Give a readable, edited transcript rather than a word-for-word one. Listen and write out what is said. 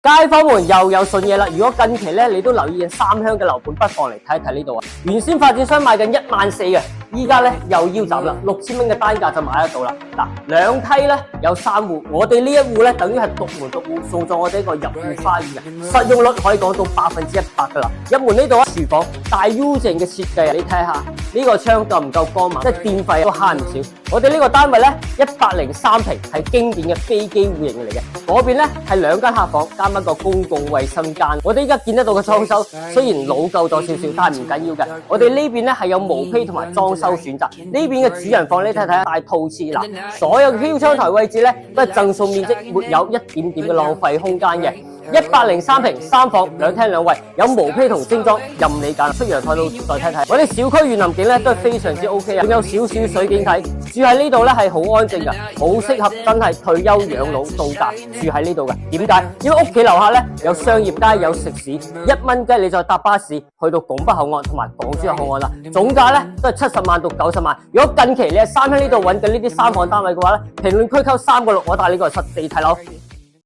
街坊們又有順嘢啦！如果近期咧你都留意緊三鄉嘅樓盤，不妨嚟睇一睇呢度啊！原先發展商賣緊14000嘅，依家咧又腰斬啦，6000蚊嘅單價就買得到啦。嗱，兩梯咧有3戶，我哋呢一戶咧等於係獨門獨戶，送咗我哋一個入戶花園嘅，實用率可以講到100%噶啦。入門呢度啊，廚房大 U 型嘅設計啊，你睇下呢個窗夠唔夠光猛？即係電費都慳唔少。我哋呢個單位咧103平，係經典嘅飛機戶型嚟嘅。嗰邊咧係2間客房加一個公共衛生間。我哋依家見得到嘅裝修雖然老舊咗少少，但係唔緊要嘅。我哋呢邊咧係有毛坯同埋裝修選擇。呢邊嘅主人房你睇睇大套廁嗱，所有嘅窗台位置咧都係贈送面積，沒有一點點嘅浪費空間嘅。103平3房2廳2衛，有毛坯同精裝，任你揀。出陽台度再睇睇，我哋小區園林景咧都係非常之 OK 啊，仲有少少水景睇。住喺呢度咧係好安靜噶，好適合真係退休養老度假住喺呢度嘅。點解？因為屋企樓下咧有商業街，有食肆，1蚊雞你再搭巴士去到拱北口岸同埋港珠澳口岸啦。總價咧都係70萬到90萬。如果近期你喺三鄉呢度揾緊呢啲3房單位嘅話咧，評論區扣3個6，我帶你過嚟實地睇樓。